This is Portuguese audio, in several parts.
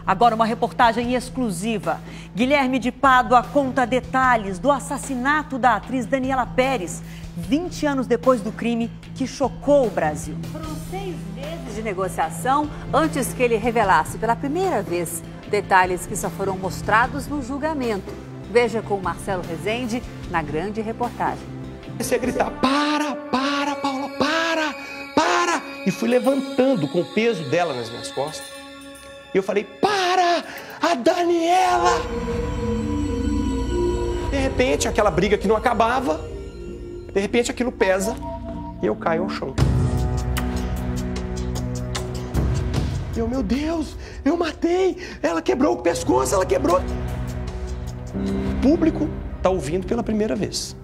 Agora uma reportagem exclusiva. Guilherme de Pádua conta detalhes do assassinato da atriz Daniela Pérez, 20 anos depois do crime que chocou o Brasil. Foram 6 meses de negociação antes que ele revelasse pela primeira vez detalhes que só foram mostrados no julgamento. Veja com Marcelo Rezende na grande reportagem. Comecei a gritar, para, Paula, para! E fui levantando com o peso dela nas minhas costas. E eu falei, para, a Daniela! De repente, aquela briga que não acabava, de repente aquilo pesa e eu caio ao chão. Eu, meu Deus, eu matei! Ela quebrou o pescoço, ela quebrou! O público está ouvindo pela primeira vez.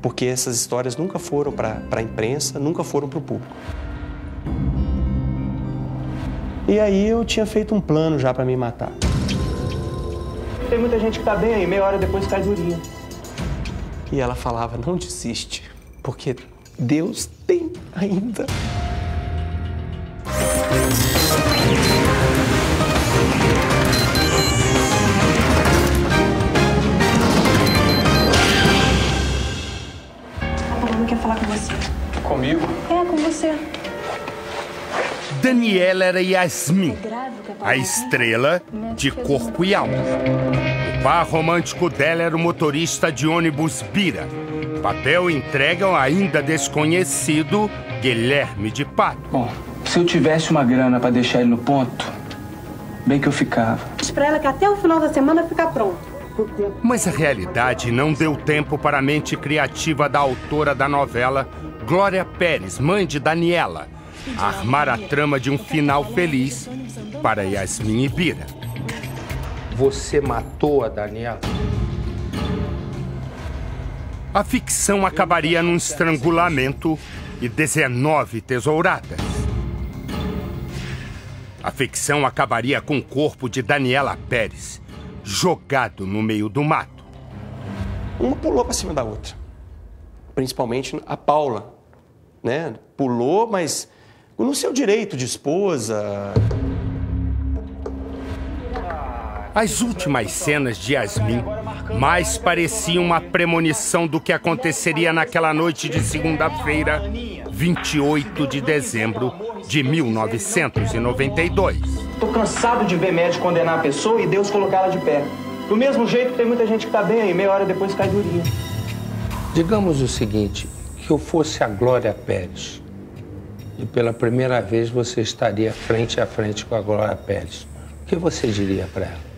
Porque essas histórias nunca foram para a imprensa, nunca foram para o público. E aí eu tinha feito um plano já para me matar. Tem muita gente que tá bem aí, meia hora depois cai durinho. E ela falava, não desiste, porque Deus tem ainda. A Paloma quer falar com você. Comigo? É, com você. Daniela era Yasmin, a estrela de corpo e alma. O par romântico dela era o motorista de ônibus Bira. Papel entregue ao ainda desconhecido Guilherme de Pádua. Bom, se eu tivesse uma grana para deixar ele no ponto, bem que eu ficava. Diz pra ela que até o final da semana fica pronto. Mas a realidade não deu tempo para a mente criativa da autora da novela, Glória Pérez, mãe de Daniela, armar a trama de um final feliz para Yasmin e Bira. Você matou a Daniela? A ficção acabaria num estrangulamento e 19 tesouradas. A ficção acabaria com o corpo de Daniela Pérez, jogado no meio do mato. Uma pulou para cima da outra. Principalmente a Paula, né? Pulou, mas no seu direito de esposa. As últimas cenas de Yasmin mais pareciam uma premonição do que aconteceria naquela noite de segunda-feira, 28 de dezembro de 1992. Tô cansado de ver médico condenar a pessoa e Deus colocá-la de pé. Do mesmo jeito, tem muita gente que tá bem aí, meia hora depois cai durinho. Digamos o seguinte, que eu fosse a Glória Pérez e pela primeira vez você estaria frente a frente com a Glória Pérez. O que você diria para ela?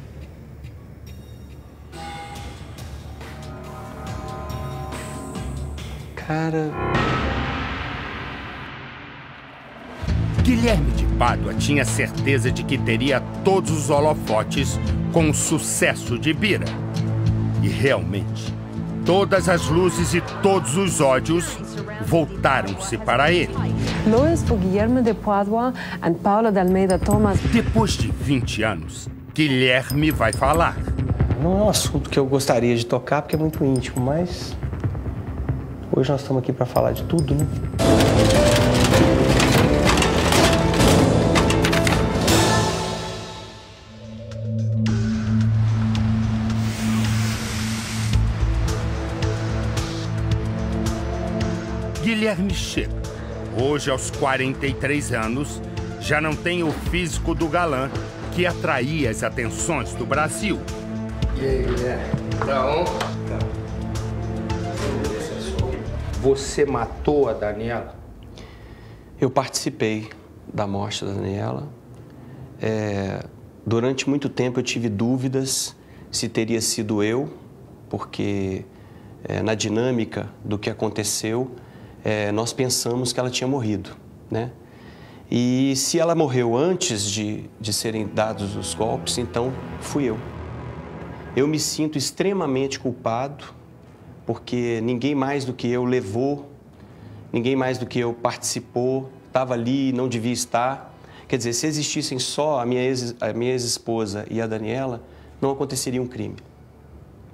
Cara... Guilherme de Pádua tinha certeza de que teria todos os holofotes com o sucesso de Bira. E realmente, todas as luzes e todos os ódios voltaram-se para ele. Luis for Guilherme de Pádua and Paula de Almeida Thomas. Depois de 20 anos, Guilherme vai falar. Não é um assunto que eu gostaria de tocar, porque é muito íntimo, mas... hoje nós estamos aqui para falar de tudo, né? Guilherme chega. Hoje, aos 43 anos, já não tem o físico do galã que atraía as atenções do Brasil. E aí, Guilherme? Tá on? Tá. Você matou a Daniela? Eu participei da morte da Daniela. Durante muito tempo eu tive dúvidas se teria sido eu, porque na dinâmica do que aconteceu, nós pensamos que ela tinha morrido, né? E se ela morreu antes de serem dados os golpes, então fui eu. Eu me sinto extremamente culpado, porque ninguém mais do que eu levou, ninguém mais do que eu participou, estava ali e não devia estar. Quer dizer, se existissem só a minha ex-esposa e a Daniela, não aconteceria um crime.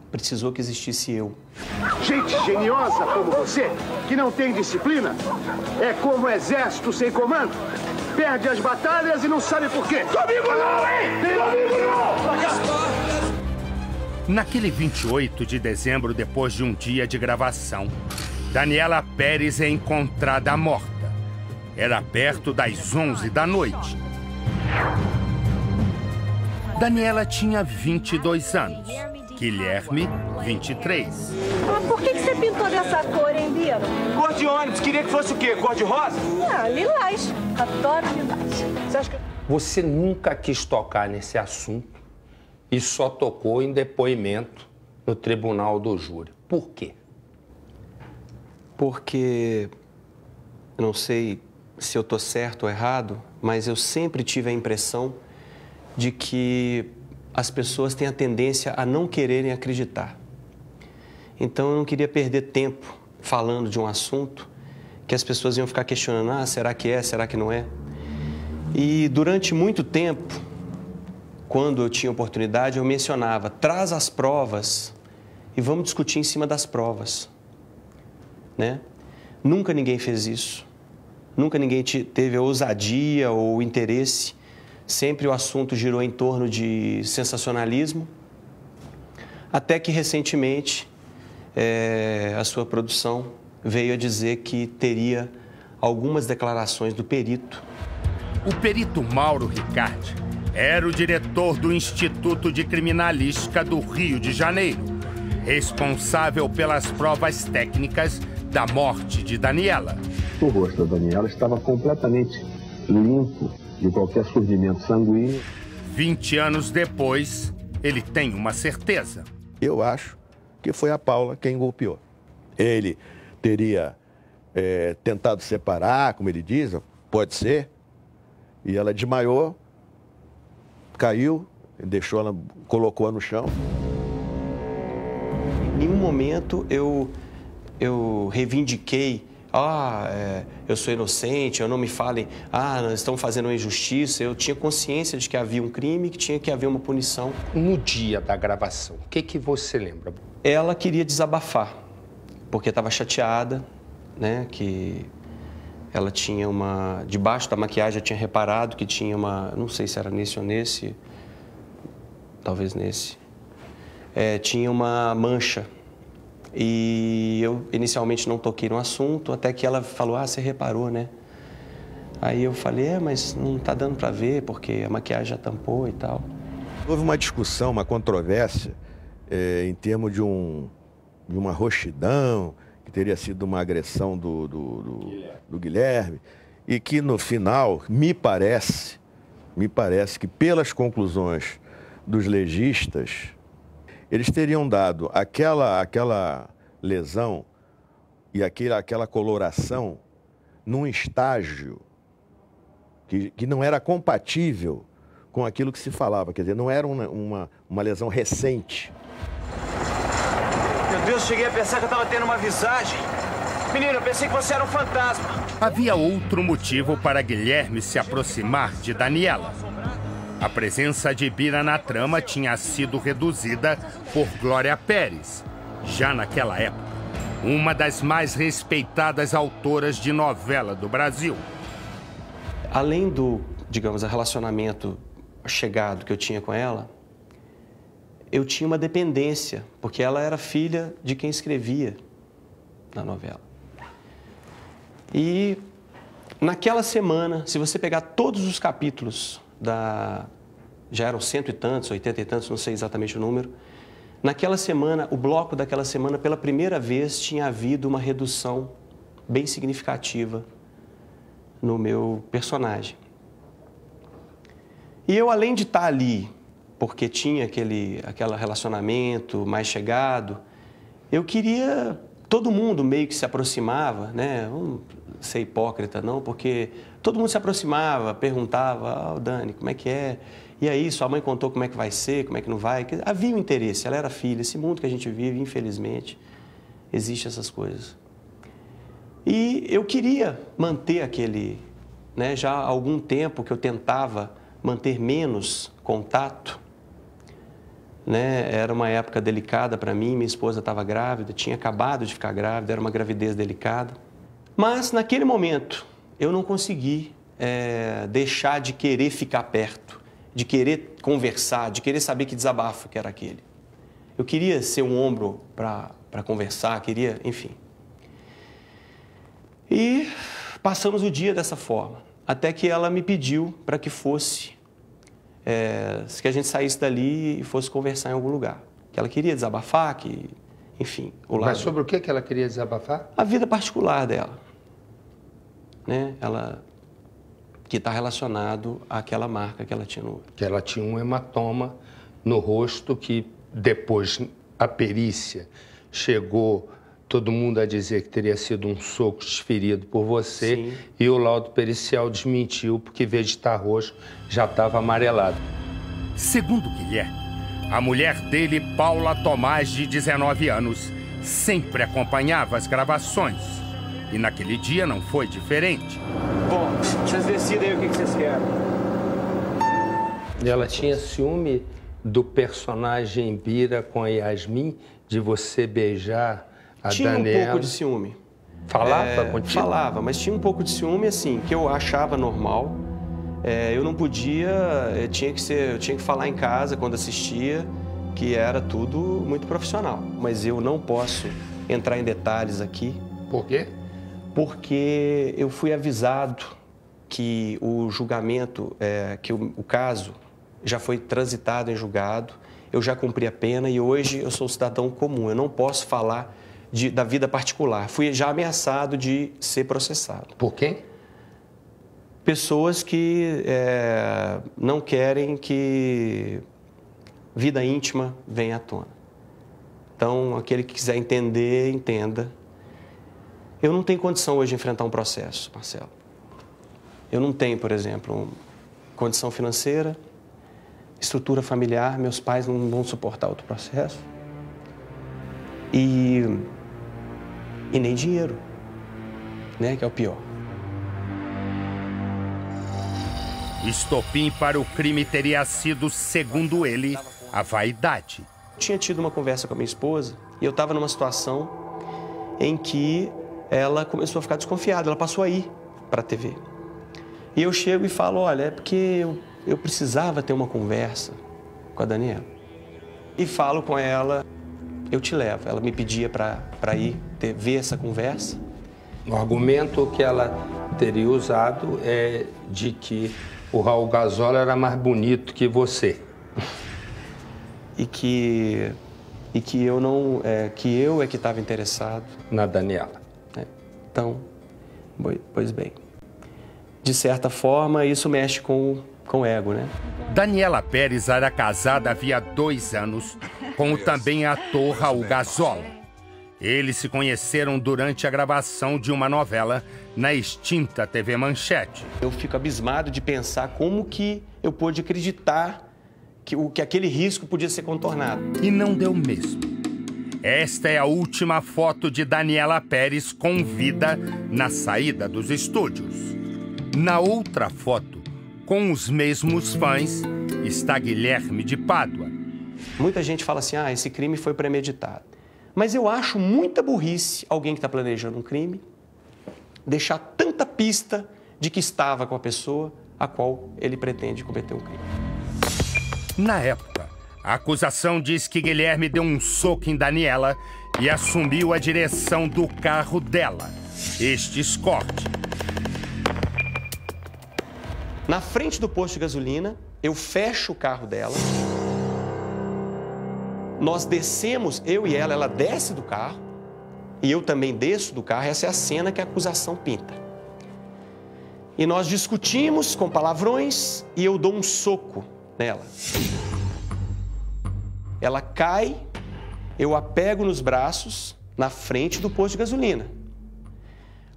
Precisou que existisse eu. Gente geniosa como você, que não tem disciplina, é como exército sem comando. Perde as batalhas e não sabe por quê. Comigo não, hein? Comigo não! Naquele 28 de dezembro, depois de um dia de gravação, Daniela Pérez é encontrada morta. Era perto das 11 da noite. Daniela tinha 22 anos. Guilherme, 23. Por que você pintou dessa cor, hein, Bira? Cor de ônibus, queria que fosse o quê? Cor de rosa? Lilás. Adoro lilás. Você acha que... Você nunca quis tocar nesse assunto e só tocou em depoimento no tribunal do júri. Por quê? Porque, eu não sei se eu estou certo ou errado, mas eu sempre tive a impressão de que as pessoas têm a tendência a não quererem acreditar. Então, eu não queria perder tempo falando de um assunto que as pessoas iam ficar questionando, será que é, será que não é? E durante muito tempo, quando eu tinha oportunidade, eu mencionava, traz as provas e vamos discutir em cima das provas, né? Nunca ninguém fez isso, nunca ninguém teve a ousadia ou o interesse. Sempre o assunto girou em torno de sensacionalismo, até que recentemente a sua produção veio a dizer que teria algumas declarações do perito. O perito Mauro Ricardi era o diretor do Instituto de Criminalística do Rio de Janeiro, responsável pelas provas técnicas da morte de Daniela. O rosto da Daniela estava completamente limpo de qualquer surgimento sanguíneo. 20 anos depois, ele tem uma certeza. Eu acho que foi a Paula quem golpeou. Ele teria tentado separar, como ele diz, pode ser, e ela desmaiou, caiu, deixou ela, colocou-a no chão. Em nenhum momento eu reivindiquei, eu sou inocente, eu não me falem, nós estamos fazendo uma injustiça. Eu tinha consciência de que havia um crime, que tinha que haver uma punição. No dia da gravação, o que você lembra? Ela queria desabafar, porque estava chateada, né, que ela tinha debaixo da maquiagem eu tinha reparado que tinha não sei se era nesse ou nesse, talvez nesse, tinha uma mancha. E eu inicialmente não toquei no assunto, até que ela falou, você reparou, né? Aí eu falei, mas não tá dando para ver, porque a maquiagem já tampou e tal. Houve uma discussão, uma controvérsia, em termos de uma roxidão, que teria sido uma agressão do Guilherme, e que no final, me parece que pelas conclusões dos legistas, eles teriam dado aquela lesão e aquela coloração num estágio que não era compatível com aquilo que se falava. Quer dizer, não era uma lesão recente. Meu Deus, cheguei a pensar que eu estava tendo uma visagem. Menino, eu pensei que você era um fantasma. Havia outro motivo para Guilherme se aproximar de Daniela. A presença de Bira na trama tinha sido reduzida por Glória Pérez, já naquela época, uma das mais respeitadas autoras de novela do Brasil. Além do, digamos, relacionamento chegado que eu tinha com ela, eu tinha uma dependência, porque ela era filha de quem escrevia na novela. E naquela semana, se você pegar todos os capítulos já eram 100 e tantos, 80 e tantos, não sei exatamente o número. Naquela semana, o bloco daquela semana, pela primeira vez, tinha havido uma redução bem significativa no meu personagem. E eu, além de estar ali, porque tinha aquele relacionamento mais chegado, eu queria... Todo mundo meio que se aproximava, né? Vamos ser hipócrita, não, porque todo mundo se aproximava, perguntava, Dani, como é que é? E aí, sua mãe contou como é que vai ser, como é que não vai? Havia um interesse, ela era filha. Esse mundo que a gente vive, infelizmente, existe essas coisas. E eu queria manter aquele... né? Já há algum tempo que eu tentava manter menos contato, né? Era uma época delicada para mim, minha esposa estava grávida, tinha acabado de ficar grávida, era uma gravidez delicada. Mas, naquele momento, eu não consegui deixar de querer ficar perto, de querer conversar, de querer saber que desabafo que era aquele. Eu queria ser um ombro para conversar, queria, enfim. E passamos o dia dessa forma, até que ela me pediu para que que a gente saísse dali e fosse conversar em algum lugar. Que ela queria desabafar, que, enfim... Mas sobre o que ela queria desabafar? A vida particular dela, né? Que está relacionado àquela marca que ela tinha no olho. Que ela tinha um hematoma no rosto que depois a perícia chegou todo mundo a dizer que teria sido um soco desferido por você. Sim. E o laudo pericial desmentiu porque, em vez de estar roxo, já estava amarelado. Segundo Guilherme, a mulher dele, Paula Tomás, de 19 anos, sempre acompanhava as gravações. E naquele dia não foi diferente. Bom, vocês decidem aí o que vocês querem. E ela tinha ciúme do personagem Bira com a Yasmin, de você beijar a Daniela? Tinha um pouco de ciúme. Falava contigo? Falava, mas tinha um pouco de ciúme, assim, que eu achava normal. Eu não podia, eu tinha que falar em casa quando assistia, que era tudo muito profissional. Mas eu não posso entrar em detalhes aqui. Por quê? Porque eu fui avisado que o julgamento, que o caso já foi transitado em julgado, eu já cumpri a pena e hoje eu sou cidadão comum. Eu não posso falar da vida particular. Fui já ameaçado de ser processado. Por quem? Pessoas que não querem que vida íntima venha à tona. Então, aquele que quiser entender, entenda. Eu não tenho condição hoje de enfrentar um processo, Marcelo. Eu não tenho, por exemplo, condição financeira, estrutura familiar, meus pais não vão suportar outro processo. E nem dinheiro, né, que é o pior. O estopim para o crime teria sido, segundo ele, a vaidade. Eu tinha tido uma conversa com a minha esposa e eu estava numa situação em que ela começou a ficar desconfiada, ela passou a ir para a TV. E eu chego e falo, olha, é porque eu precisava ter uma conversa com a Daniela. E falo com ela, eu te levo. Ela me pedia para ir ver essa conversa. O argumento que ela teria usado é de que o Raul Gazola era mais bonito que você. E que eu não, que eu é que estava interessado na Daniela. Então, pois bem, de certa forma isso mexe com o ego, né? Daniela Pérez era casada havia 2 anos com o também ator Raul Gazola. Eles se conheceram durante a gravação de uma novela na extinta TV Manchete. Eu fico abismado de pensar como que eu pude acreditar que aquele risco podia ser contornado. E não deu mesmo. Esta é a última foto de Daniela Pérez com vida na saída dos estúdios. Na outra foto, com os mesmos fãs, está Guilherme de Pádua. Muita gente fala assim, esse crime foi premeditado. Mas eu acho muita burrice alguém que está planejando um crime deixar tanta pista de que estava com a pessoa a qual ele pretende cometer um crime. Na época, a acusação diz que Guilherme deu um soco em Daniela e assumiu a direção do carro dela, este Escort. Na frente do posto de gasolina, eu fecho o carro dela. Nós descemos, eu e ela desce do carro e eu também desço do carro. Essa é a cena que a acusação pinta. E nós discutimos com palavrões e eu dou um soco nela. Ela cai, eu a pego nos braços na frente do posto de gasolina.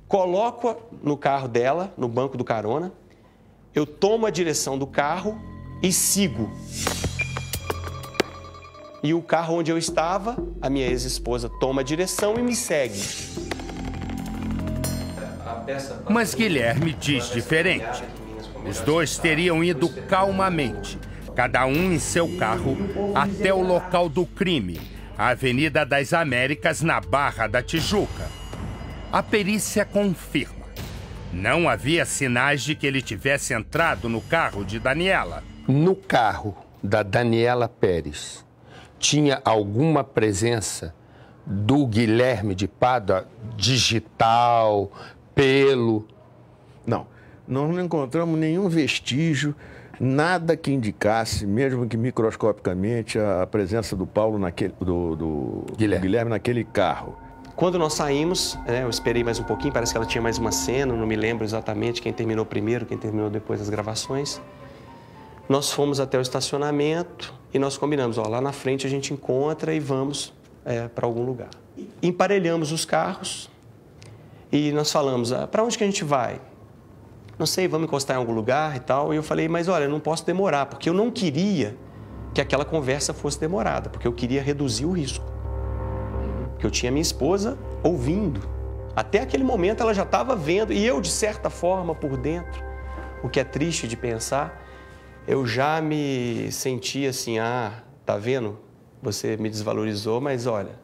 Coloco-a no carro dela, no banco do carona. Eu tomo a direção do carro e sigo. E o carro onde eu estava, a minha ex-esposa toma a direção e me segue. Mas Guilherme diz diferente. Os dois teriam ido calmamente, cada um em seu carro, até o local do crime, a Avenida das Américas, na Barra da Tijuca. A perícia confirma. Não havia sinais de que ele tivesse entrado no carro de Daniela. No carro da Daniela Pérez tinha alguma presença do Guilherme de Pádua, digital, pelo? Não, nós não encontramos nenhum vestígio, nada que indicasse, mesmo que microscopicamente, a presença do Paulo do Guilherme naquele carro. Quando nós saímos, eu esperei mais um pouquinho, parece que ela tinha mais uma cena, não me lembro exatamente quem terminou primeiro, quem terminou depois das gravações. Nós fomos até o estacionamento e nós combinamos, lá na frente a gente encontra e vamos para algum lugar. Emparelhamos os carros e nós falamos, para onde que a gente vai? Não sei, vamos encostar em algum lugar e tal. E eu falei, mas olha, eu não posso demorar, porque eu não queria que aquela conversa fosse demorada, porque eu queria reduzir o risco. Porque eu tinha minha esposa ouvindo. Até aquele momento ela já estava vendo, e eu, de certa forma, por dentro, o que é triste de pensar, eu já me sentia assim, tá vendo? Você me desvalorizou, mas olha,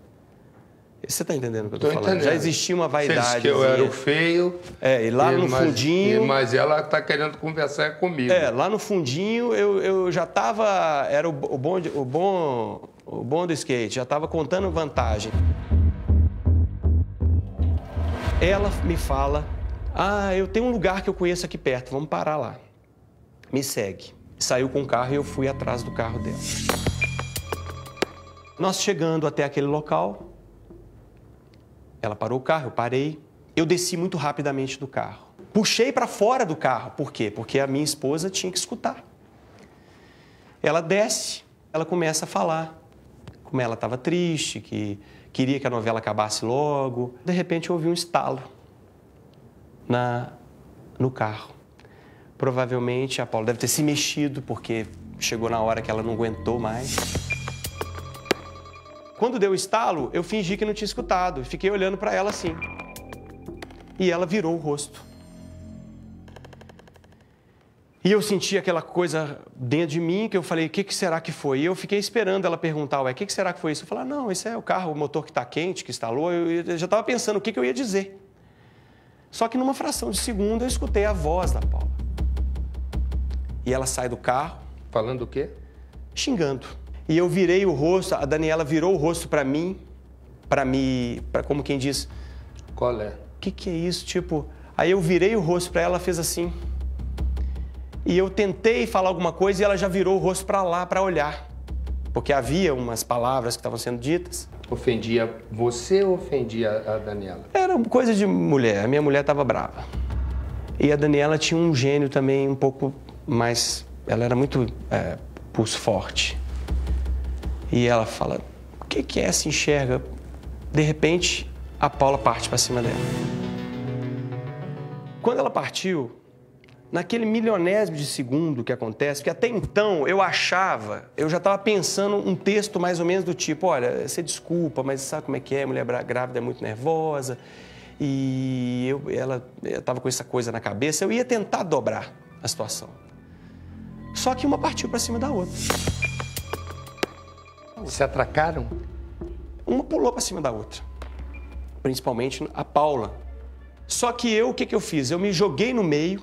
você está entendendo o que eu estou falando? Entendendo. Já existia uma vaidade. Você disse que eu era o feio. E lá no fundinho... Mas ela está querendo conversar comigo. Lá no fundinho eu já estava... Era o bom do skate, já estava contando vantagem. Ela me fala, eu tenho um lugar que eu conheço aqui perto, vamos parar lá. Me segue. Saiu com o carro e eu fui atrás do carro dela. Nós chegando até aquele local, ela parou o carro, eu parei. Eu desci muito rapidamente do carro. Puxei para fora do carro. Por quê? Porque a minha esposa tinha que escutar. Ela desce, ela começa a falar como ela estava triste, que queria que a novela acabasse logo. De repente, eu ouvi um estalo no carro. Provavelmente, a Paula deve ter se mexido, porque chegou na hora que ela não aguentou mais. Quando deu o estalo, eu fingi que não tinha escutado. Fiquei olhando para ela assim. E ela virou o rosto. E eu senti aquela coisa dentro de mim, que eu falei, o que será que foi? E eu fiquei esperando ela perguntar, o que será que foi isso? Eu falei, não, esse é o carro, o motor que está quente, que instalou. Eu já estava pensando o que eu ia dizer. Só que numa fração de segundo, eu escutei a voz da Paula. E ela sai do carro. Falando o quê? Xingando. E eu virei o rosto, a Daniela virou o rosto para mim, como quem diz... Qual é? O que é isso? Tipo, aí eu virei o rosto para ela, ela fez assim. E eu tentei falar alguma coisa e ela já virou o rosto para lá, para olhar. Porque havia umas palavras que estavam sendo ditas. Ofendia você ou ofendia a Daniela? Era coisa de mulher, a minha mulher estava brava. E a Daniela tinha um gênio também um pouco mais... Ela era muito pulso forte. E ela fala, o que é? Se enxerga. De repente, a Paula parte para cima dela. Quando ela partiu, naquele milionésimo de segundo que acontece, porque até então eu já estava pensando um texto mais ou menos do tipo, olha, você desculpa, mas sabe como é que é? Mulher grávida é muito nervosa. E ela estava com essa coisa na cabeça, eu ia tentar dobrar a situação. Só que uma partiu para cima da outra. Se atracaram? Uma pulou para cima da outra. Principalmente a Paula. Só que o que eu fiz? Eu me joguei no meio.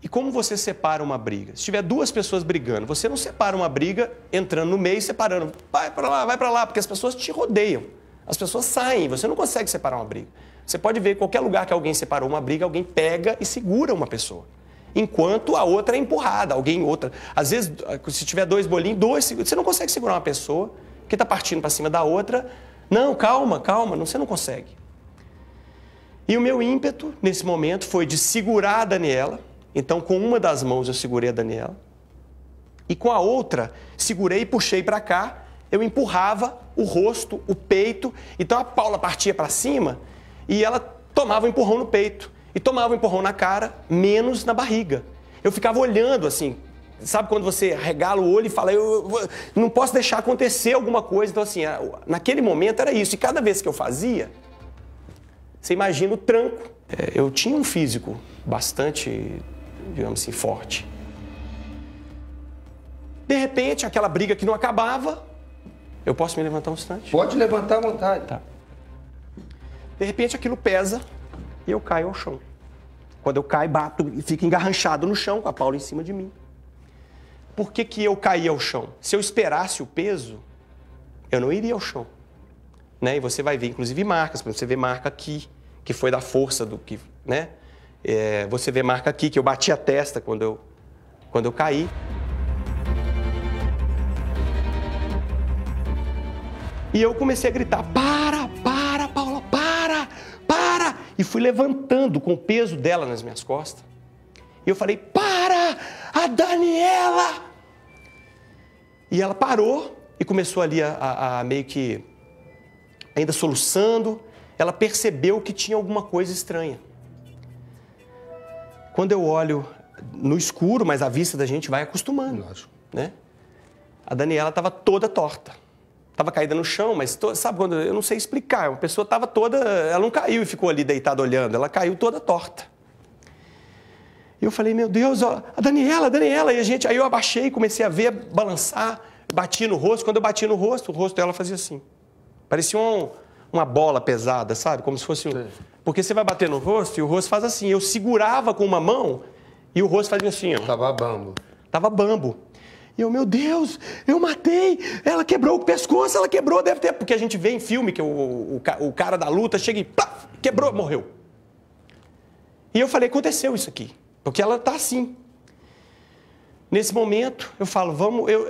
E como você separa uma briga? Se tiver duas pessoas brigando, você não separa uma briga entrando no meio e separando. Vai para lá, porque as pessoas te rodeiam. As pessoas saem, você não consegue separar uma briga. Você pode ver em qualquer lugar que alguém separou uma briga, alguém pega e segura uma pessoa. Enquanto a outra é empurrada, outra. Às vezes, se tiver dois bolinhos, você não consegue segurar uma pessoa que está partindo para cima da outra. Não, calma, você não consegue. E o meu ímpeto, nesse momento, foi de segurar a Daniela. Então, com uma das mãos, eu segurei a Daniela. E com a outra, segurei e puxei para cá. Eu empurrava o rosto, o peito. Então, a Paula partia para cima e ela tomava um empurrão no peito. E tomava um empurrão na cara, menos na barriga. Eu ficava olhando assim, sabe quando você regala o olho e fala, eu não posso deixar acontecer alguma coisa. Então assim, naquele momento era isso. E cada vez que eu fazia, você imagina o tranco. Eu tinha um físico bastante, digamos assim, forte. De repente, aquela briga que não acabava, eu posso me levantar um instante? Pode levantar à vontade. Tá. De repente, aquilo pesa e eu caio ao chão. Quando eu caio, bato e fico engarranchado no chão com a Paula em cima de mim. por que eu caí ao chão? Se eu esperasse o peso, eu não iria ao chão. Né? E você vai ver, inclusive, marcas. Você vê marca aqui, que foi da força do que... Né? Você vê marca aqui, que eu bati a testa quando eu caí. E eu comecei a gritar, para, Paula, para! E fui levantando com o peso dela nas minhas costas. E eu falei, para, a Daniela! E ela parou e começou ali a meio que, ainda soluçando, ela percebeu que tinha alguma coisa estranha. Quando eu olho no escuro, mas a vista da gente vai acostumando, né? A Daniela estava toda torta. Estava caída no chão, mas sabe quando... Eu não sei explicar. Uma pessoa estava toda... Ela não caiu e ficou ali deitada olhando. Ela caiu toda torta. E eu falei, meu Deus, ó, a Daniela. E aí eu abaixei e comecei a ver, balançar. Bati no rosto. Quando eu bati no rosto, o rosto dela fazia assim. Parecia uma bola pesada, sabe? Como se fosse um... Porque você vai bater no rosto e o rosto faz assim. Eu segurava com uma mão e o rosto fazia assim, ó. Tava bambo. E eu, meu Deus, eu matei. Ela quebrou o pescoço, ela quebrou, deve ter... Porque a gente vê em filme que o cara da luta chega e plaf, quebrou, morreu. E eu falei, aconteceu isso aqui. Porque ela tá assim. Nesse momento, eu falo,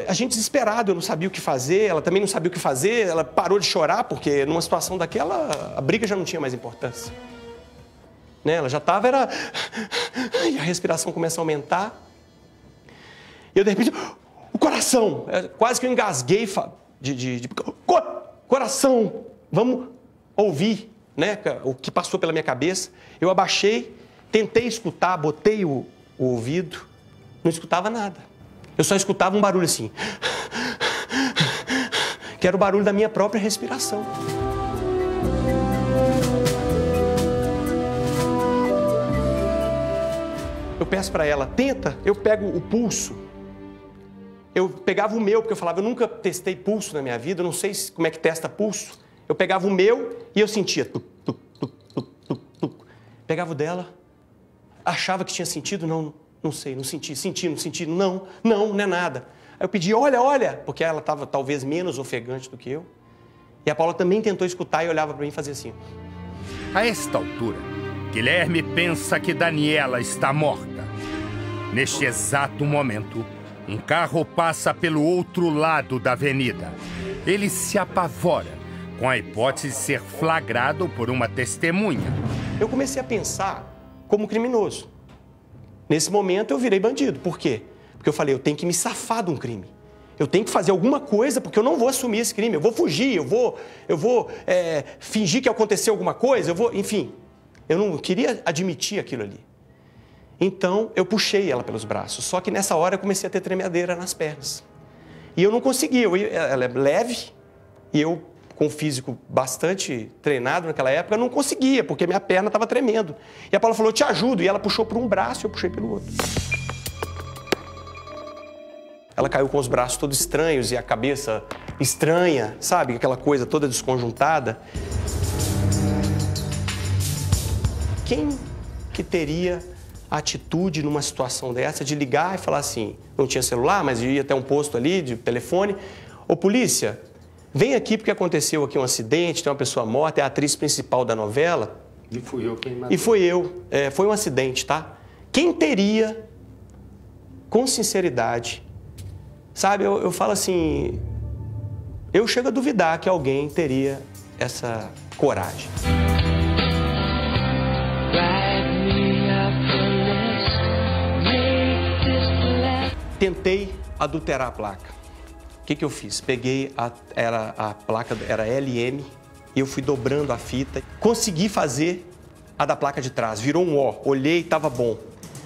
a gente desesperado, eu não sabia o que fazer, ela também não sabia o que fazer, ela parou de chorar, porque numa situação daquela, a briga já não tinha mais importância. Né? Ela já estava, e a respiração começa a aumentar. E eu, de repente, o coração, quase que eu engasguei, coração, vamos ouvir, né, o que passou pela minha cabeça. Eu abaixei, tentei escutar, botei o ouvido, não escutava nada. Eu só escutava um barulho assim, que era o barulho da minha própria respiração. Eu peço para ela, tenta, eu pego o pulso. Eu pegava o meu, porque eu falava, eu nunca testei pulso na minha vida, eu não sei como é que testa pulso. Eu pegava o meu e eu sentia, tuc, tuc, tuc, tuc, tuc, tuc. Pegava o dela, achava que tinha sentido, não sei, não senti, não é nada. Aí eu pedi, olha, porque ela estava talvez menos ofegante do que eu. E a Paula também tentou escutar e olhava para mim e fazia assim. A esta altura, Guilherme pensa que Daniela está morta. Neste exato momento, um carro passa pelo outro lado da avenida. Ele se apavora, com a hipótese de ser flagrado por uma testemunha. Eu comecei a pensar como criminoso. Nesse momento, eu virei bandido. Por quê? Porque eu falei, eu tenho que me safar de um crime. Eu tenho que fazer alguma coisa, porque eu não vou assumir esse crime. Eu vou fugir, eu vou fingir que aconteceu alguma coisa, enfim. Eu não queria admitir aquilo ali. Então, eu puxei ela pelos braços. Só que nessa hora eu comecei a ter tremedeira nas pernas. E eu não conseguia. Ela é leve e eu, com o físico bastante treinado naquela época, não conseguia, porque minha perna estava tremendo. E a Paula falou, eu te ajudo. E ela puxou por um braço e eu puxei pelo outro. Ela caiu com os braços todos estranhos e a cabeça estranha, sabe? Aquela coisa toda desconjuntada. Quem que teria a atitude numa situação dessa de ligar e falar assim, não tinha celular, mas ia até um posto ali de telefone, ô polícia, vem aqui porque aconteceu aqui um acidente, tem uma pessoa morta, é a atriz principal da novela. E fui eu quem matou. E foi eu, foi um acidente, tá? Quem teria, com sinceridade, sabe, eu falo assim, eu chego a duvidar que alguém teria essa coragem. Tentei adulterar a placa. O que eu fiz? Peguei, a placa era LM, e eu fui dobrando a fita. Consegui fazer a da placa de trás, virou um O. Olhei, estava bom.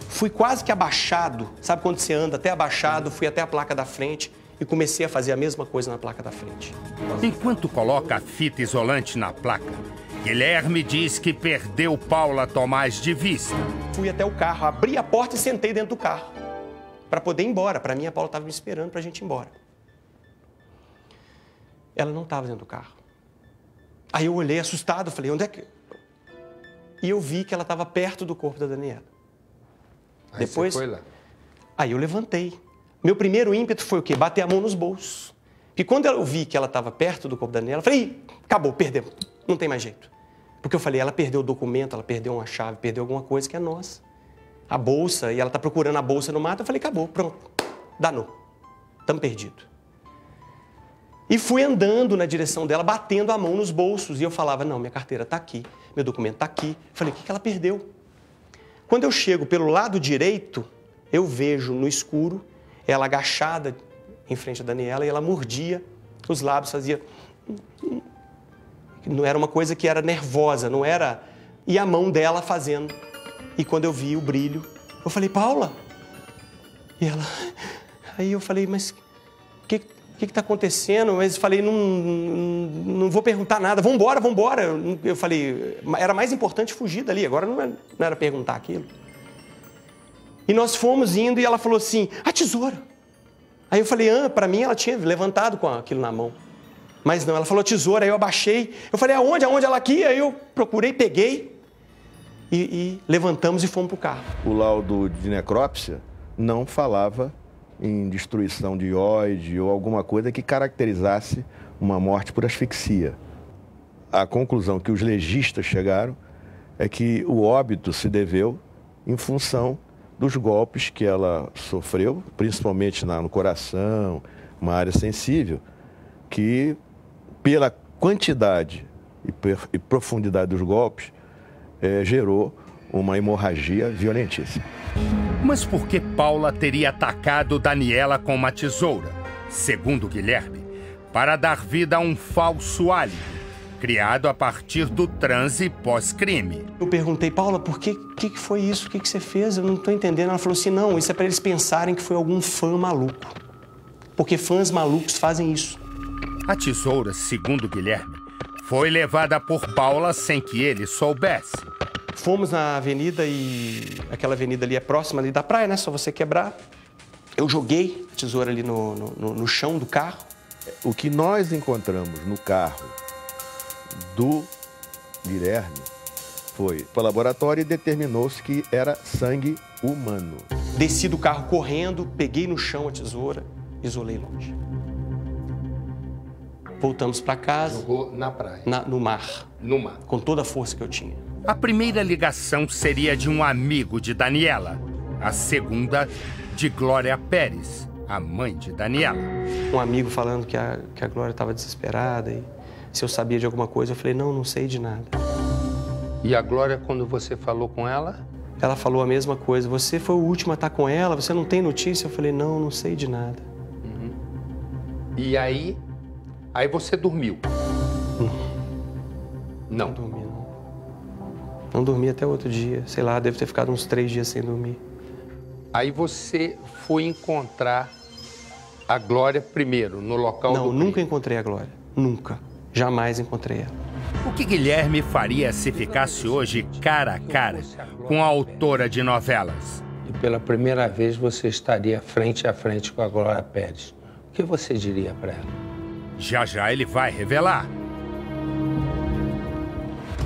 Fui quase que abaixado, sabe quando você anda até abaixado, fui até a placa da frente e comecei a fazer a mesma coisa na placa da frente. Enquanto coloca a fita isolante na placa, Guilherme diz que perdeu Paula Tomás de vista. Fui até o carro, abri a porta e sentei dentro do carro para poder ir embora. Para mim, a Paula estava me esperando para a gente ir embora. Ela não estava dentro do carro. Aí eu olhei assustado, falei, onde é que... E eu vi que ela estava perto do corpo da Daniela. Aí depois você foi lá. Aí eu levantei. Meu primeiro ímpeto foi o quê? Bater a mão nos bolsos. E quando eu vi que ela estava perto do corpo da Daniela, eu falei, ih, acabou, perdemos, não tem mais jeito. Porque eu falei, ela perdeu o documento, ela perdeu uma chave, perdeu alguma coisa que é nossa. A bolsa, e ela está procurando a bolsa no mato, eu falei, acabou, pronto, danou, estamos perdidos. E fui andando na direção dela, batendo a mão nos bolsos, e eu falava, não, minha carteira está aqui, meu documento está aqui. Eu falei, o que ela perdeu? Quando eu chego pelo lado direito, eu vejo no escuro, ela agachada em frente a Daniela, e ela mordia os lábios, fazia... Não era uma coisa que era nervosa, não era... E a mão dela fazendo. E quando eu vi o brilho, eu falei, Paula? E ela... Aí eu falei, mas o que está acontecendo? Mas eu falei, não vou perguntar nada, vambora, vambora. Eu falei, era mais importante fugir dali, agora não era perguntar aquilo. E nós fomos indo e ela falou assim, a tesoura. Aí eu falei, para mim ela tinha levantado com aquilo na mão. Mas não, ela falou tesoura, aí eu abaixei. Eu falei, aonde? Aonde ela aqui? Aí eu procurei, peguei e levantamos e fomos para o carro. O laudo de necrópsia não falava em destruição de ióide ou alguma coisa que caracterizasse uma morte por asfixia. A conclusão que os legistas chegaram é que o óbito se deveu em função dos golpes que ela sofreu, principalmente no coração, uma área sensível, que pela quantidade e profundidade dos golpes, gerou uma hemorragia violentíssima. Mas por que Paula teria atacado Daniela com uma tesoura? Segundo Guilherme, para dar vida a um falso álibi, criado a partir do transe pós-crime. Eu perguntei, Paula, por que foi isso? O que você fez? Eu não estou entendendo. Ela falou assim, não, isso é para eles pensarem que foi algum fã maluco. Porque fãs malucos fazem isso. A tesoura, segundo Guilherme, foi levada por Paula sem que ele soubesse. Fomos na avenida e aquela avenida ali é próxima ali da praia, né? Só você quebrar. Eu joguei a tesoura ali no chão do carro. O que nós encontramos no carro do Guilherme foi para o laboratório e determinou-se que era sangue humano. Desci do carro correndo, peguei no chão a tesoura, isolei longe. Voltamos para casa. Jogou na praia? No mar. No mar. Com toda a força que eu tinha. A primeira ligação seria de um amigo de Daniela. A segunda, de Glória Pérez, a mãe de Daniela. Um amigo falando que a Glória estava desesperada e se eu sabia de alguma coisa, eu falei, não sei de nada. E a Glória, quando você falou com ela? Ela falou a mesma coisa. Você foi o último a estar com ela, você não tem notícia? Eu falei, não sei de nada. Uhum. E aí você dormiu? Não. Não dormi, não. Não dormi até outro dia. Sei lá, devo ter ficado uns 3 dias sem dormir. Aí você foi encontrar a Glória primeiro, no local do crime? Não, nunca encontrei a Glória. Nunca. Jamais encontrei ela. O que Guilherme faria se ficasse hoje cara a cara com a autora de novelas? E pela primeira vez você estaria frente a frente com a Glória Pérez. O que você diria para ela? Já ele vai revelar.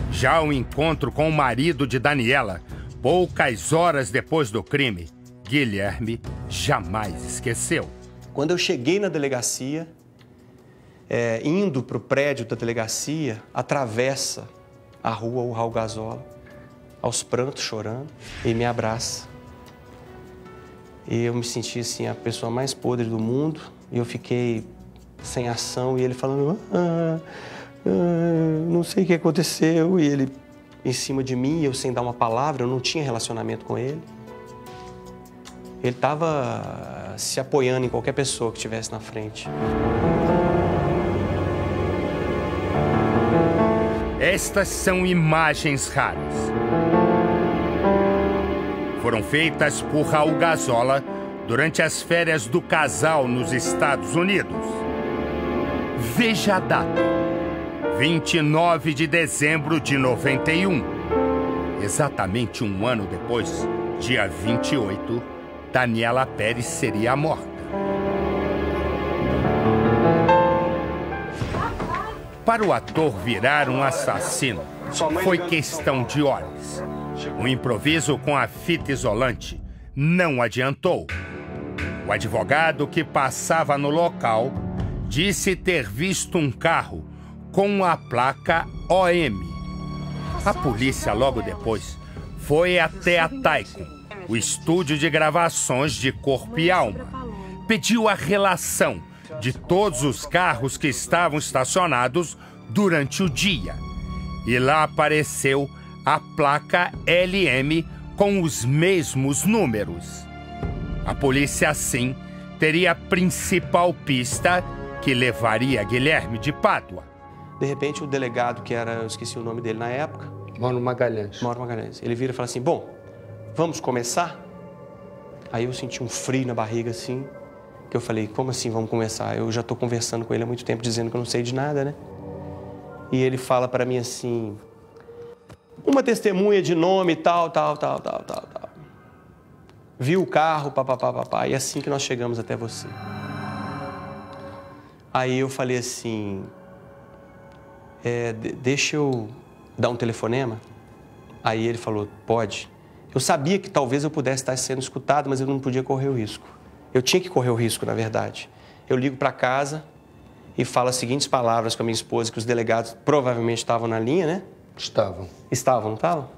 Já o encontro com o marido de Daniela, poucas horas depois do crime, Guilherme jamais esqueceu. Quando eu cheguei na delegacia, indo para o prédio da delegacia, atravessa a rua o Raul Gazola, aos prantos, chorando, e me abraça. E eu me senti assim, a pessoa mais podre do mundo, e eu fiquei sem ação, e ele falando, não sei o que aconteceu, e ele em cima de mim, eu sem dar uma palavra, eu não tinha relacionamento com ele. Ele estava se apoiando em qualquer pessoa que estivesse na frente. Estas são imagens raras. Foram feitas por Raul Gazola durante as férias do casal nos Estados Unidos. Veja a data: 29 de dezembro de 91. Exatamente um ano depois, dia 28, Daniela Pérez seria morta. Para o ator virar um assassino, foi questão de horas. O improviso com a fita isolante não adiantou. O advogado que passava no local disse ter visto um carro com a placa OM. A polícia, logo depois, foi até a Taikon, o estúdio de gravações de Corpo e Alma. Pediu a relação de todos os carros que estavam estacionados durante o dia. E lá apareceu a placa LM com os mesmos números. A polícia, assim, teria a principal pista que levaria Guilherme de Pádua. De repente, o delegado, que era, eu esqueci o nome dele na época... Mauro Magalhães. Mauro Magalhães. Ele vira e fala assim, bom, vamos começar? Aí eu senti um frio na barriga, assim, que eu falei, como assim vamos começar? Eu já estou conversando com ele há muito tempo, dizendo que eu não sei de nada, né? E ele fala para mim assim, uma testemunha de nome, tal. Viu o carro, papapá, e é assim que nós chegamos até você. Aí eu falei assim, deixa eu dar um telefonema? Aí ele falou, pode. Eu sabia que talvez eu pudesse estar sendo escutado, mas eu não podia correr o risco. Eu tinha que correr o risco, na verdade. Eu ligo para casa e falo as seguintes palavras com a minha esposa, que os delegados provavelmente estavam na linha, né? Estavam. Estavam, não estavam?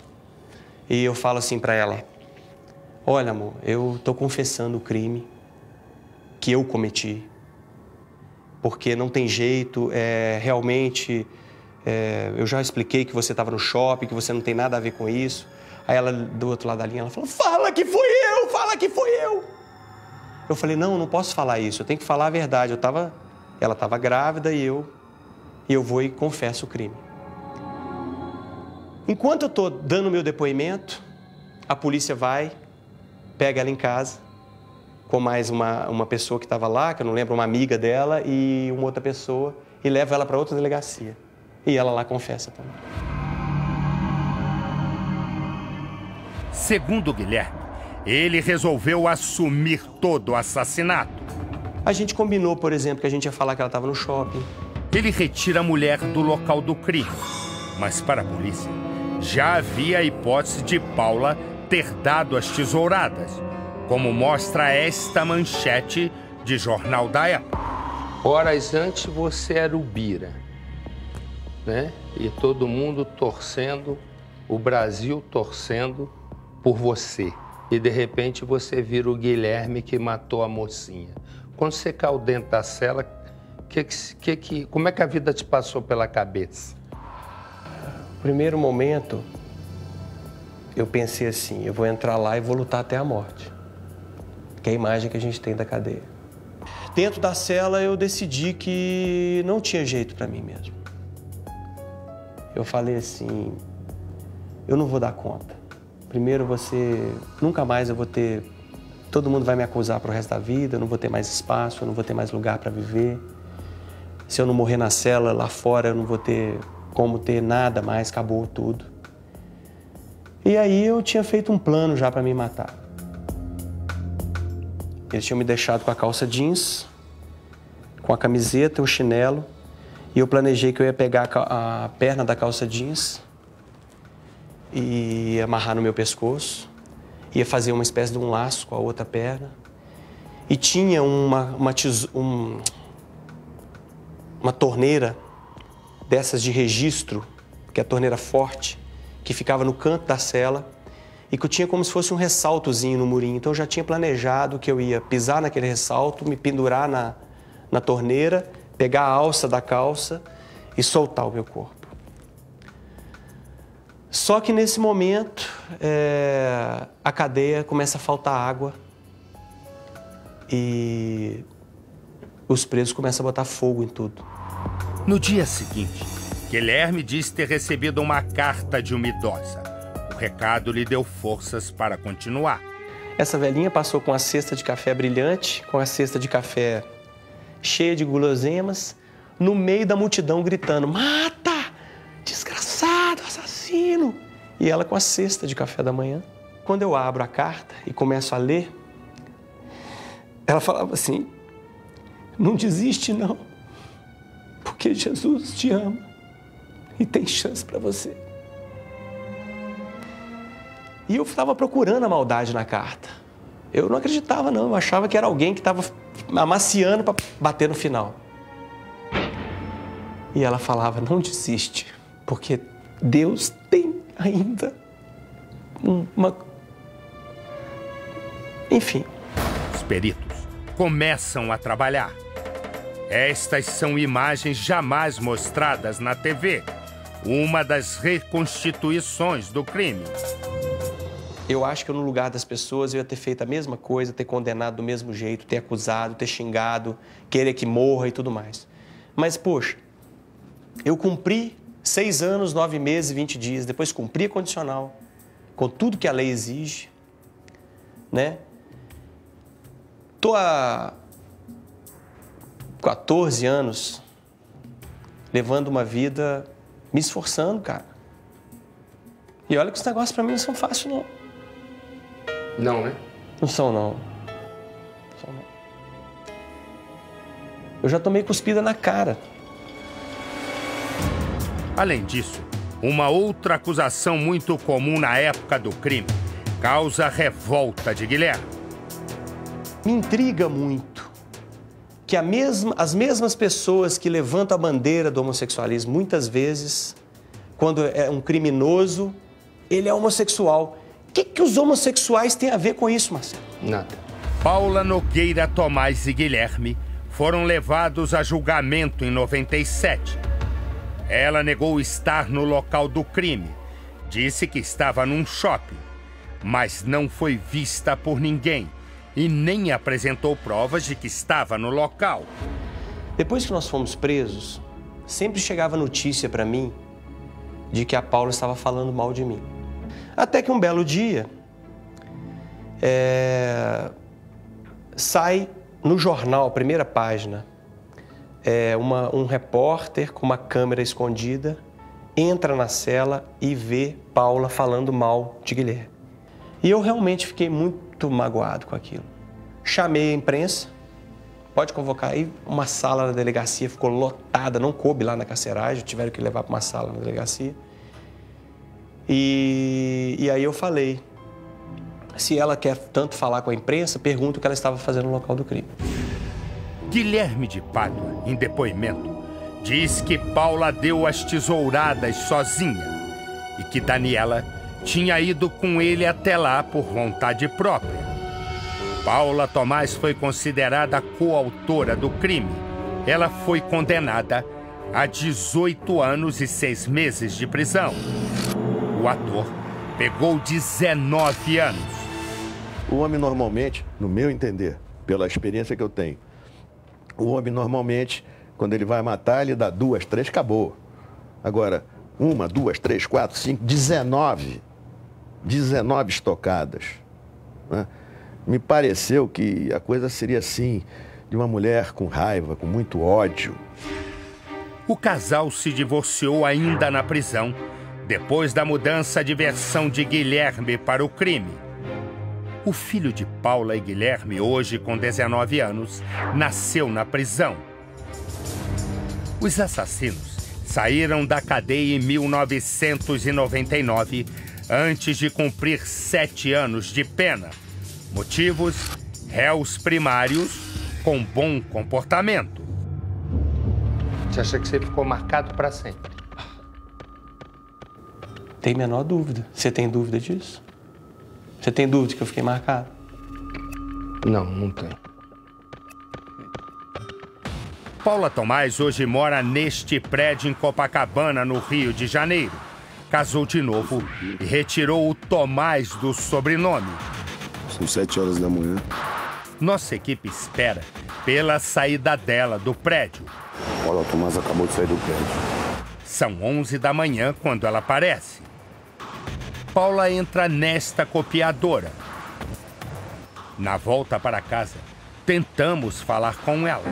E eu falo assim para ela, olha, amor, eu estou confessando o crime que eu cometi. Porque não tem jeito, realmente... eu já expliquei que você estava no shopping, que você não tem nada a ver com isso. Aí ela, do outro lado da linha, ela falou, fala que fui eu, fala que fui eu. Eu falei, não posso falar isso, eu tenho que falar a verdade. Ela estava grávida e eu vou e confesso o crime. Enquanto eu estou dando meu depoimento, a polícia vai, pega ela em casa, com mais uma pessoa que estava lá, que eu não lembro, uma amiga dela, e uma outra pessoa, e leva ela para outra delegacia. E ela lá confessa também. Segundo Guilherme, ele resolveu assumir todo o assassinato. A gente combinou, por exemplo, que a gente ia falar que ela estava no shopping. Ele retira a mulher do local do crime. Mas para a polícia, já havia a hipótese de Paula ter dado as tesouradas, como mostra esta manchete de jornal da época. Horas antes você era o Bira, né? E todo mundo torcendo, o Brasil torcendo por você. E de repente você vira o Guilherme que matou a mocinha. Quando você caiu dentro da cela, como é que a vida te passou pela cabeça? No primeiro momento, eu pensei assim, eu vou entrar lá e vou lutar até a morte. Que é a imagem que a gente tem da cadeia. Dentro da cela, eu decidi que não tinha jeito para mim mesmo. Eu falei assim, eu não vou dar conta. Primeiro, nunca mais eu vou ter... Todo mundo vai me acusar pro resto da vida, eu não vou ter mais espaço, eu não vou ter mais lugar para viver. Se eu não morrer na cela, lá fora, eu não vou ter como ter nada mais, acabou tudo. E aí eu tinha feito um plano já para me matar. Eles tinham me deixado com a calça jeans, com a camiseta, o chinelo, e eu planejei que eu ia pegar a perna da calça jeans e amarrar no meu pescoço, ia fazer uma espécie de um laço com a outra perna, e tinha uma torneira dessas de registro, que é a torneira forte, que ficava no canto da cela, e que eu tinha como se fosse um ressaltozinho no murinho. Então eu já tinha planejado que eu ia pisar naquele ressalto, me pendurar na torneira, pegar a alça da calça e soltar o meu corpo. Só que nesse momento, a cadeia começa a faltar água e os presos começam a botar fogo em tudo. No dia seguinte, Guilherme diz ter recebido uma carta de uma idosa. O recado lhe deu forças para continuar. Essa velhinha passou com a cesta de café brilhante, com a cesta de café cheia de guloseimas, no meio da multidão gritando, mata! Desgraçado, assassino! E ela com a cesta de café da manhã. Quando eu abro a carta e começo a ler, ela falava assim, não desiste não, porque Jesus te ama e tem chance para você. E eu estava procurando a maldade na carta. Eu não acreditava, não. Eu achava que era alguém que estava amaciando para bater no final. E ela falava, não desiste, porque Deus tem ainda uma... Enfim. Os peritos começam a trabalhar. Estas são imagens jamais mostradas na TV. Uma das reconstituições do crime. Eu acho que no lugar das pessoas eu ia ter feito a mesma coisa, ter condenado do mesmo jeito, ter acusado, ter xingado, querer que morra e tudo mais. Mas, poxa, eu cumpri 6 anos, 9 meses e 20 dias, depois cumpri a condicional, com tudo que a lei exige, né? Tô há 14 anos levando uma vida, me esforçando, cara. E olha que os negócios pra mim não são fáceis, não. Não, né? Não são, não. Eu já tomei cuspida na cara. Além disso, uma outra acusação muito comum na época do crime causa a revolta de Guilherme. Me intriga muito que as mesmas pessoas que levantam a bandeira do homossexualismo, muitas vezes, quando é um criminoso, ele é homossexual. O que os homossexuais têm a ver com isso, Marcelo? Nada. Paula Nogueira Tomás e Guilherme foram levados a julgamento em 97. Ela negou estar no local do crime. Disse que estava num shopping, mas não foi vista por ninguém e nem apresentou provas de que estava no local. Depois que nós fomos presos, sempre chegava notícia para mim de que a Paula estava falando mal de mim. Até que um belo dia, sai no jornal, a primeira página, um repórter com uma câmera escondida entra na cela e vê Paula falando mal de Guilherme. E eu realmente fiquei muito magoado com aquilo. Chamei a imprensa, pode convocar aí, uma sala na delegacia ficou lotada, não coube lá na carceragem, tiveram que levar para uma sala na delegacia. E aí eu falei, se ela quer tanto falar com a imprensa, pergunta o que ela estava fazendo no local do crime. Guilherme de Pádua, em depoimento, diz que Paula deu as tesouradas sozinha e que Daniela tinha ido com ele até lá por vontade própria. Paula Tomás foi considerada coautora do crime. Ela foi condenada a 18 anos e 6 meses de prisão. O ator pegou 19 anos. O homem normalmente, no meu entender, pela experiência que eu tenho, o homem normalmente, quando ele vai matar, ele dá 2, 3, acabou. Agora, 1, 2, 3, 4, 5, 19 estocadas, né? Me pareceu que a coisa seria assim, de uma mulher com raiva, com muito ódio. O casal se divorciou ainda na prisão, depois da mudança de versão de Guilherme para o crime. O filho de Paula e Guilherme, hoje com 19 anos, nasceu na prisão. Os assassinos saíram da cadeia em 1999, antes de cumprir 7 anos de pena. Motivos: réus primários com bom comportamento. Você acha que você ficou marcado para sempre? Tem menor dúvida. Você tem dúvida disso? Você tem dúvida que eu fiquei marcado? Não, não tenho. Paula Tomás hoje mora neste prédio em Copacabana, no Rio de Janeiro. Casou de novo e retirou o Tomás do sobrenome. São 7 horas da manhã. Nossa equipe espera pela saída dela do prédio. Paula Tomás acabou de sair do prédio. São 11 da manhã quando ela aparece. Paula entra nesta copiadora. Na volta para casa, tentamos falar com ela.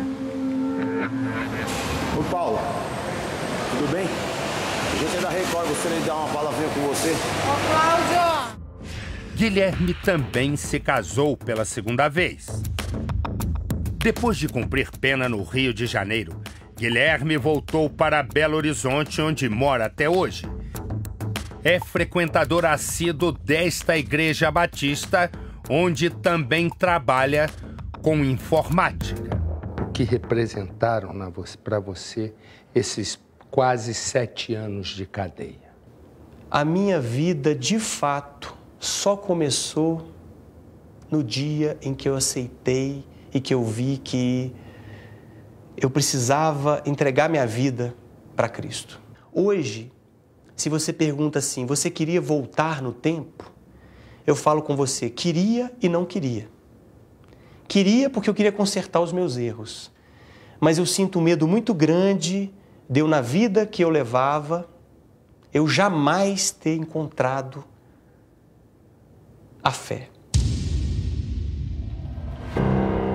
Oi, Paula. Tudo bem? A gente é da Record, gostaria de dar uma palavrinha com você. Ô, Cláudio! Guilherme também se casou pela segunda vez. Depois de cumprir pena no Rio de Janeiro, Guilherme voltou para Belo Horizonte, onde mora até hoje. É frequentador assíduo desta igreja batista, onde também trabalha com informática. O que representaram para você esses quase 7 anos de cadeia? A minha vida, de fato, só começou no dia em que eu aceitei e que eu vi que eu precisava entregar minha vida para Cristo. Hoje, se você pergunta assim, você queria voltar no tempo? Eu falo com você, queria e não queria. Queria porque eu queria consertar os meus erros. Mas eu sinto um medo muito grande de eu, na vida que eu levava, eu jamais ter encontrado a fé.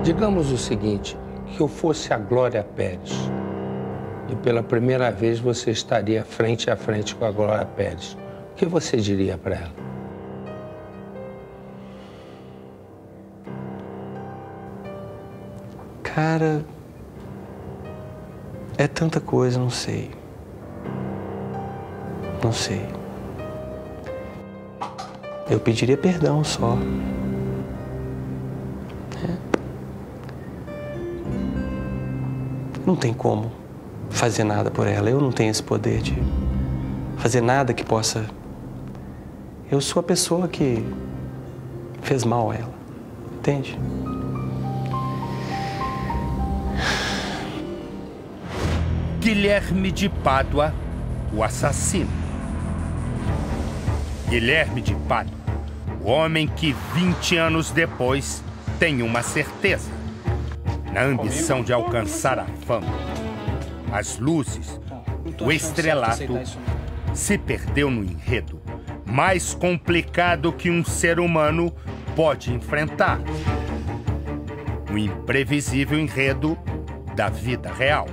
Digamos o seguinte, que eu fosse a Glória Pérez e pela primeira vez você estaria frente a frente com a Glória Pérez. O que você diria para ela? Cara, é tanta coisa, não sei. Não sei. Eu pediria perdão só. Não tem como fazer nada por ela. Eu não tenho esse poder de fazer nada que possa... Eu sou a pessoa que fez mal a ela. Entende? Guilherme de Pádua, o assassino. Guilherme de Pádua, o homem que 20 anos depois tem uma certeza. Na ambição de alcançar a fama, as luzes, o estrelato, se perdeu no enredo mais complicado que um ser humano pode enfrentar. O imprevisível enredo da vida real.